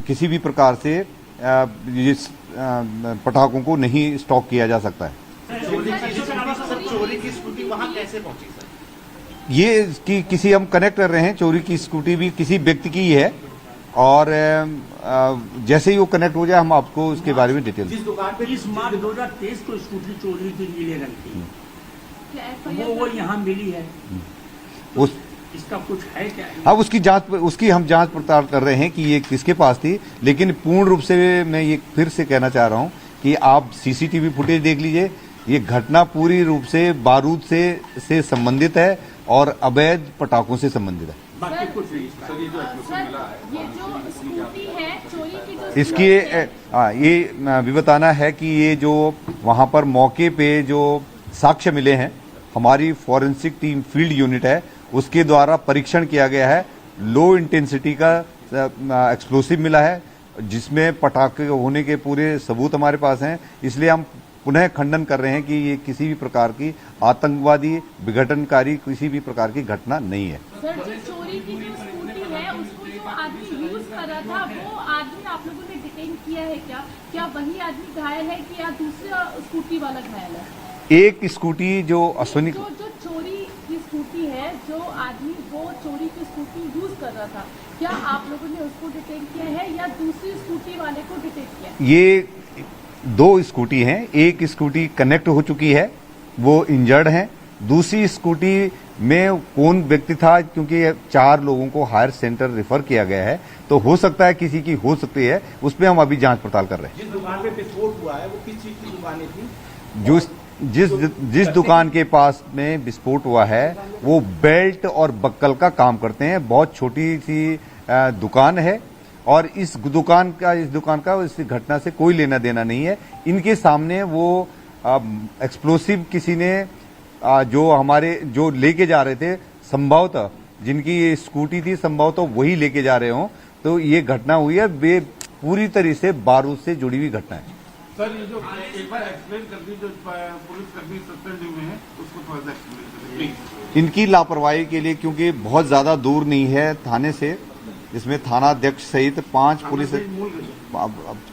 किसी भी प्रकार से इस पटाखों को नहीं स्टॉक किया जा सकता है। चोरी की स्कूटी वहां कैसे पहुंची सर? ये कि किसी हम कनेक्ट कर रहे हैं, चोरी की स्कूटी भी किसी व्यक्ति की ही है और जैसे ही वो कनेक्ट हो जाए हम आपको उसके बारे में डिटेल। जिस दुकान पे इस मार्च 2023 को स्कूटी चोरी थी नीले रंग की, वो यहाँ मिली है, उस इसका कुछ है क्या? हाँ, उसकी हम जांच पड़ताल कर रहे हैं कि ये किसके पास थी, लेकिन पूर्ण रूप से मैं ये फिर से कहना चाह रहा हूँ कि आप सीसीटीवी फुटेज देख लीजिए। ये घटना पूरी रूप से बारूद से संबंधित है और अवैध पटाखों से संबंधित है। बाकी कुछ नहीं। ये जो स्कूटी है चोरी की, जो इसकी ये भी बताना है कि ये जो वहां पर मौके पे जो साक्ष्य मिले हैं, हमारी फॉरेंसिक टीम फील्ड यूनिट है उसके द्वारा परीक्षण किया गया है। लो इंटेंसिटी का एक्सप्लोसिव मिला है जिसमें पटाखे होने के पूरे सबूत हमारे पास हैं। इसलिए हम पुनः खंडन कर रहे हैं कि ये किसी भी प्रकार की आतंकवादी विघटनकारी किसी भी प्रकार की घटना नहीं है। सर, जो चोरी की जो स्कूटी है उसको जो आदमी यूज कर रहा था वो आदमी आप लोगों ने डिटेन किया है क्या? क्या वही आदमी घायल है कि या दूसरा स्कूटी वाला घायल है? एक स्कूटी जो अश्विनी जो चोरी की स्कूटी है, जो आदमी वो चोरी की स्कूटी यूज कर रहा था, क्या आप लोगों ने उसको डिटेन किया है या दूसरी स्कूटी वाले को डिटेन किया है? ये दो स्कूटी हैं, एक स्कूटी कनेक्ट हो चुकी है, वो इंजर्ड है। दूसरी स्कूटी में कौन व्यक्ति था, क्योंकि 4 लोगों को हायर सेंटर रेफर किया गया है, तो हो सकता है किसी की हो सकती है, उस पर हम अभी जांच पड़ताल कर रहे हैं। जिस दुकान पे विस्फोट हुआ है वो किस चीज की दुकानें थी? जिस दुकान के पास में विस्फोट हुआ है वो बेल्ट और बक्कल का काम करते हैं। बहुत छोटी सी दुकान है और इस दुकान का इस घटना से कोई लेना देना नहीं है। इनके सामने वो एक्सप्लोसिव किसी ने जो लेके जा रहे थे, संभवतः जिनकी ये स्कूटी थी संभवतः वही लेके जा रहे हों, तो ये घटना हुई है। वे पूरी तरह से बारूद से जुड़ी हुई घटना है। सर, ये जो एक बार एक्सप्लेन कर दी, जो पुलिस कर्मी सस्पेंड हुए हैं उसको थोड़ा सा एक्सप्लेन करिए। इनकी लापरवाही के लिए, क्योंकि बहुत ज्यादा दूर नहीं है थाने से, इसमें थानाध्यक्ष सहित 5 पुलिस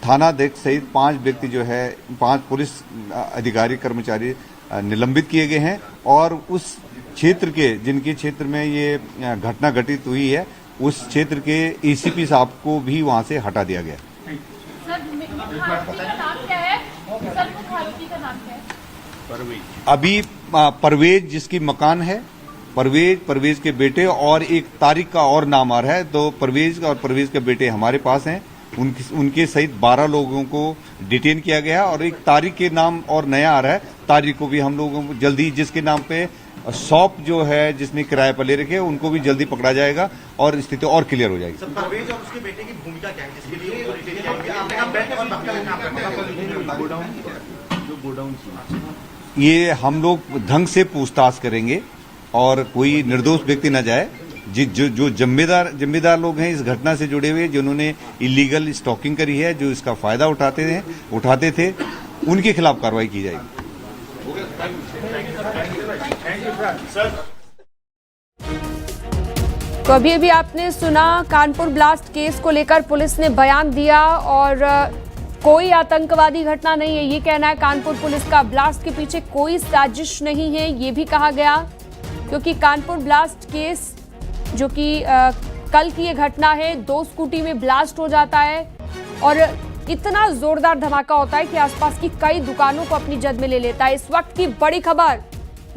थानाध्यक्ष सहित 5 व्यक्ति जो है 5 पुलिस अधिकारी कर्मचारी निलंबित किए गए हैं और उस क्षेत्र के जिनके क्षेत्र में ये घटना घटित हुई है उस क्षेत्र के एसीपी साहब को भी वहां से हटा दिया गया। सर, मुख्य आरोपी का नाम क्या है? सर, मुख्य आरोपी का नाम क्या है? अभी परवेज जिसकी मकान है, परवेज के बेटे और एक तारिक का और नाम आ रहा है, तो परवेज के बेटे हमारे पास हैं। उनके सहित 12 लोगों को डिटेन किया गया और एक तारिक के नाम और नया आ रहा है। तारिक को भी हम लोगों को जल्दी, जिसके नाम पे शॉप जो है जिसने किराए पर ले रखे, उनको भी जल्दी पकड़ा जाएगा और स्थिति और क्लियर हो जाएगी। सर, परवेज और उसके बेटे की भूमिका क्या है जिसके लिए रिटेन किया गया? आपने कहा बेल्ट और बक्कल का काम करते हैं। ये हम लोग ढंग से पूछताछ करेंगे और कोई निर्दोष व्यक्ति न जाए। जो जिम्मेदार लोग हैं इस घटना से जुड़े हुए, जिन्होंने इलीगल स्टॉकिंग करी है, जो इसका फायदा उठाते थे, उनके खिलाफ कार्रवाई की जाएगी। तो अभी आपने सुना कानपुर ब्लास्ट केस को लेकर पुलिस ने बयान दिया और कोई आतंकवादी घटना नहीं है, ये कहना है कानपुर पुलिस का। ब्लास्ट के पीछे कोई साजिश नहीं है, ये भी कहा गया, क्योंकि कानपुर ब्लास्ट केस जो कि कल की ये घटना है, 2 स्कूटी में ब्लास्ट हो जाता है और इतना जोरदार धमाका होता है कि आसपास की कई दुकानों को अपनी जद में ले लेता है। इस वक्त की बड़ी खबर,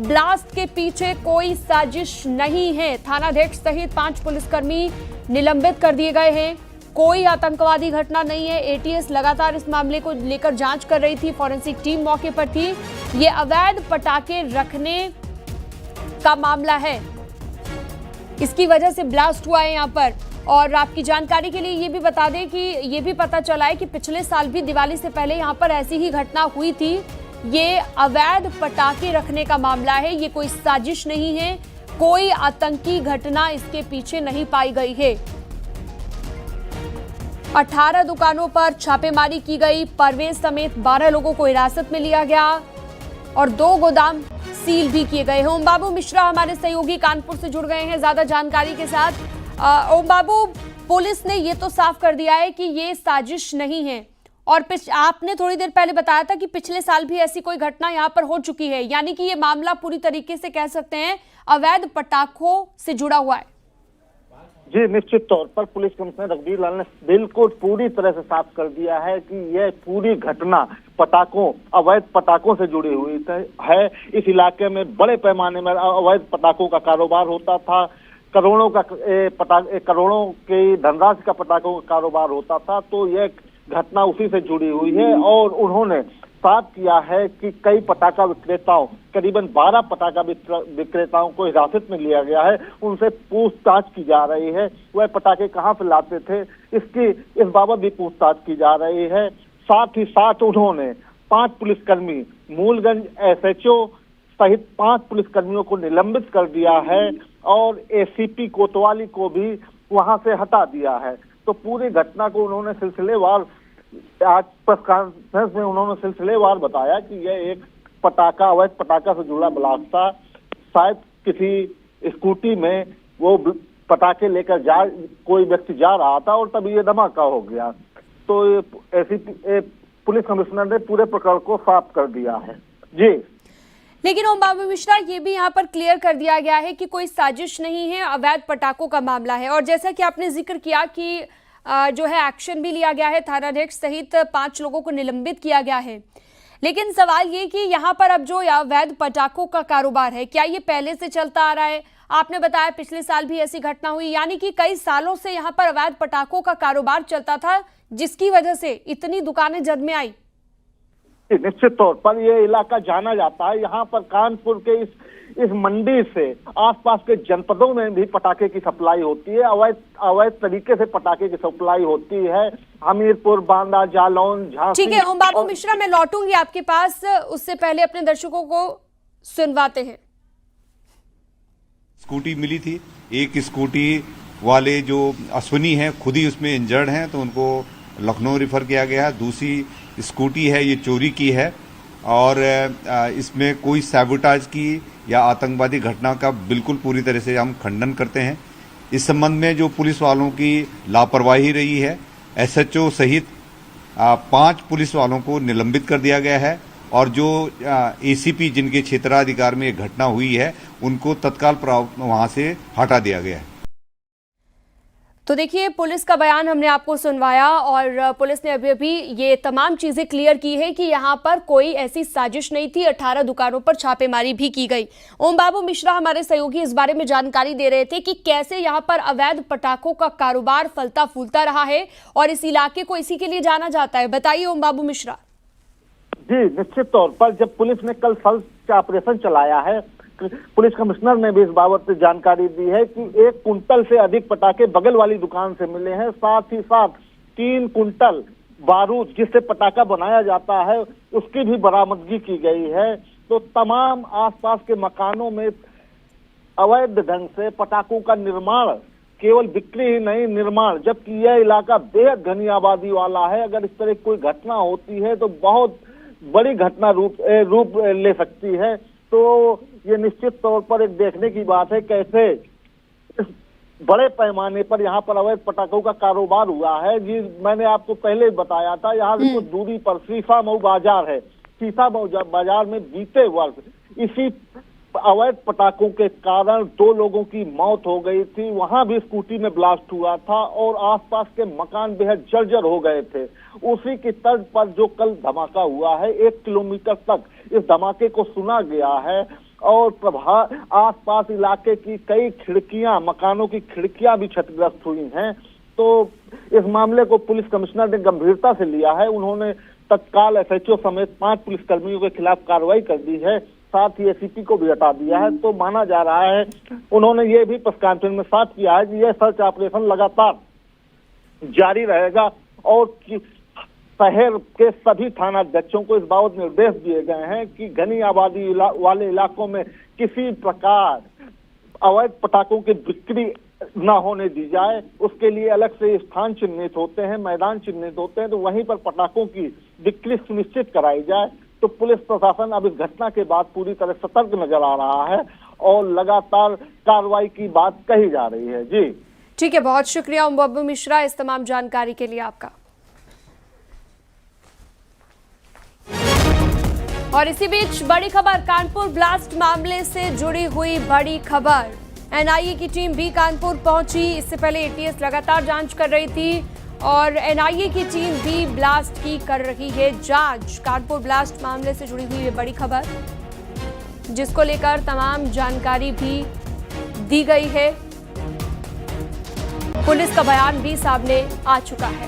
ब्लास्ट के पीछे कोई साजिश नहीं है। थानाध्यक्ष सहित 5 पुलिसकर्मी निलंबित कर दिए गए हैं। कोई आतंकवादी घटना नहीं है। एटीएस लगातार इस मामले को लेकर जांच कर रही थी, फॉरेंसिक टीम मौके पर थी। ये अवैध पटाखे रखने का मामला है, इसकी वजह से ब्लास्ट हुआ है यहाँ पर। और आपकी जानकारी के लिए ये भी बता दें कि ये भी पता चला है कि पिछले साल भी दिवाली से पहले यहाँ पर ऐसी ही घटना हुई थी। ये अवैध पटाखे रखने का मामला है, ये कोई साजिश नहीं है, कोई आतंकी घटना इसके पीछे नहीं पाई गई है। 18 दुकानों पर छापेमारी की गई, परवेज समेत 12 लोगों को हिरासत में लिया गया और 2 गोदाम सील भी किए गए हैं। ओम बाबू मिश्रा हमारे सहयोगी कानपुर से जुड़ गए हैं ज्यादा जानकारी के साथ। ओम बाबू, पुलिस ने ये तो साफ कर दिया है कि ये साजिश नहीं है। और आपने थोड़ी देर पहले बताया था कि पिछले साल भी ऐसी कोई घटना यहाँ पर हो चुकी है, यानी कि ये मामला पूरी तरीके से कह सकते हैं अवैध पटाखों से जुड़ा हुआ है। जी निश्चित तौर पर पुलिस कमिश्नर रघुवीर लाल ने बिल्कुल पूरी तरह से साफ कर दिया है कि यह पूरी घटना पटाखों, अवैध पटाखों से जुड़ी हुई है। इस इलाके में बड़े पैमाने में अवैध पटाखों का कारोबार होता था, करोड़ों की धनराशि का पटाखों का कारोबार होता था। तो यह घटना उसी से जुड़ी हुई है और उन्होंने साफ किया है कि कई पटाखा विक्रेताओं, करीबन 12 पटाखा विक्रेताओं को हिरासत में लिया गया है। उनसे पूछताछ की जा रही है, वह पटाखे कहां से लाते थे इस बाबत भी पूछताछ की जा रही है। साथ ही साथ उन्होंने 5 पुलिसकर्मी, मूलगंज SHO सहित 5 पुलिसकर्मियों को निलंबित कर दिया है और ACP कोतवाली को भी वहां से हटा दिया है। तो पूरी घटना को उन्होंने सिलसिलेवार, आज प्रेस कॉन्फ्रेंस में उन्होंने सिलसिलेवार बताया कि यह एक पटाखा, अवैध पटाखा से जुड़ा ब्लास्ट था। शायद किसी स्कूटी में वो पटाखे लेकर कोई व्यक्ति जा रहा था और तभी ये धमाका हो गया। तो पुलिस कमिश्नर ने पूरे प्रकरण को साफ कर दिया है। जी लेकिन ओम बाबू मिश्रा, ये भी यहाँ पर क्लियर कर दिया गया है कि कोई साजिश नहीं है, अवैध पटाखों का मामला है। और जैसा कि आपने जिक्र किया कि जो है एक्शन भी लिया गया है, थानाध्यक्ष सहित 5 लोगों को निलंबित किया गया है। लेकिन सवाल ये कि यहाँ पर अब जो अवैध पटाखों का कारोबार है, क्या ये पहले से चलता आ रहा है? आपने बताया पिछले साल भी ऐसी घटना हुई, यानी कि कई सालों से यहाँ पर अवैध पटाखों का कारोबार चलता था, जिसकी वजह से इतनी दुकानें जद में आई। निश्चित तौर पर यह इलाका जाना जाता है। यहाँ पर कानपुर के इस मंडी से आसपास के जनपदों में भी पटाखे की सप्लाई होती है, अवैध तरीके से पटाखे की सप्लाई होती है। हमीरपुर, बांदा, जालौन, झांसी। ठीक है ओम बाबू मिश्रा, मैं लौटूंगी आपके पास, उससे पहले अपने दर्शकों को सुनवाते हैं। स्कूटी मिली थी, एक स्कूटी वाले जो अश्विनी हैं खुद ही उसमें इंजर्ड हैं, तो उनको लखनऊ रेफर किया गया। दूसरी स्कूटी है, ये चोरी की है और इसमें कोई सैबोटाज की या आतंकवादी घटना का बिल्कुल पूरी तरह से हम खंडन करते हैं। इस संबंध में जो पुलिस वालों की लापरवाही रही है, SHO सहित 5 पुलिस वालों को निलंबित कर दिया गया है और जो ACP जिनके क्षेत्राधिकार में ये घटना हुई है, उनको तत्काल वहां से हटा दिया गया है। तो देखिए, पुलिस का बयान हमने आपको सुनवाया और पुलिस ने अभी ये तमाम चीजें क्लियर की है कि यहाँ पर कोई ऐसी साजिश नहीं थी। 18 दुकानों पर छापेमारी भी की गई। ओम बाबू मिश्रा हमारे सहयोगी इस बारे में जानकारी दे रहे थे कि कैसे यहाँ पर अवैध पटाखों का कारोबार फलता फूलता रहा है और इस इलाके को इसी के लिए जाना जाता है। बताइए ओम बाबू मिश्रा। जी निश्चित तौर पर जब पुलिस ने कल सर्च ऑपरेशन चलाया है, पुलिस कमिश्नर ने भी इस बाबत जानकारी दी है कि 1 कुंटल से अधिक पटाखे बगल वाली दुकान से मिले हैं। साथ ही साथ 3 कुंटल बारूद जिससे पटाखा बनाया जाता है उसकी भी बरामदगी की गई है। तो तमाम आसपास के मकानों में अवैध ढंग से पटाखों का निर्माण, केवल बिक्री ही नहीं, निर्माण, जबकि यह इलाका बेहद घनी आबादी वाला है। अगर इस तरह कोई घटना होती है तो बहुत बड़ी घटना रूप ले सकती है। तो ये निश्चित तौर पर एक देखने की बात है कैसे इस बड़े पैमाने पर यहाँ पर अवैध पटाखों का कारोबार हुआ है। जी मैंने आपको पहले बताया था, यहाँ से कुछ दूरी पर शीशा मऊ बाजार है। शीशा मऊ बाजार में बीते वर्ष इसी अवैध पटाखों के कारण 2 लोगों की मौत हो गई थी। वहां भी स्कूटी में ब्लास्ट हुआ था और आसपास के मकान बेहद जर्जर हो गए थे। उसी की तर्ज पर जो कल धमाका हुआ है, 1 किलोमीटर तक इस धमाके को सुना गया है और आसपास इलाके की कई खिड़कियां, मकानों की खिड़कियां भी क्षतिग्रस्त हुई हैं। तो इस मामले को पुलिस कमिश्नर ने गंभीरता से लिया है। उन्होंने तत्काल SHO समेत 5 पुलिसकर्मियों के खिलाफ कार्रवाई कर दी है, साथ ही ACP को भी हटा दिया है। तो माना जा रहा है, उन्होंने ये भी प्रेस कॉन्फ्रेंस में साफ किया है कि यह सर्च ऑपरेशन लगातार जारी रहेगा और शहर के सभी थानाध्यक्षों को इस बाबत निर्देश दिए गए हैं कि घनी आबादी वाले इलाकों में किसी प्रकार अवैध पटाखों की बिक्री न होने दी जाए। उसके लिए अलग से स्थान चिन्हित होते हैं, मैदान चिन्हित होते हैं, तो वहीं पर पटाखों की बिक्री सुनिश्चित कराई जाए। तो पुलिस प्रशासन अब इस घटना के बाद पूरी तरह सतर्क नजर आ रहा है और लगातार कार्रवाई की बात कही जा रही है। जी ठीक है, बहुत शुक्रिया ओम बाबू मिश्रा इस तमाम जानकारी के लिए आपका। और इसी बीच बड़ी खबर, कानपुर ब्लास्ट मामले से जुड़ी हुई बड़ी खबर। एनआईए की टीम भी कानपुर पहुंची। इससे पहले एटीएस लगातार जांच कर रही थी और एनआईए की टीम भी ब्लास्ट की कर रही है जांच। कानपुर ब्लास्ट मामले से जुड़ी हुई ये बड़ी खबर, जिसको लेकर तमाम जानकारी भी दी गई है। पुलिस का बयान भी सामने आ चुका है।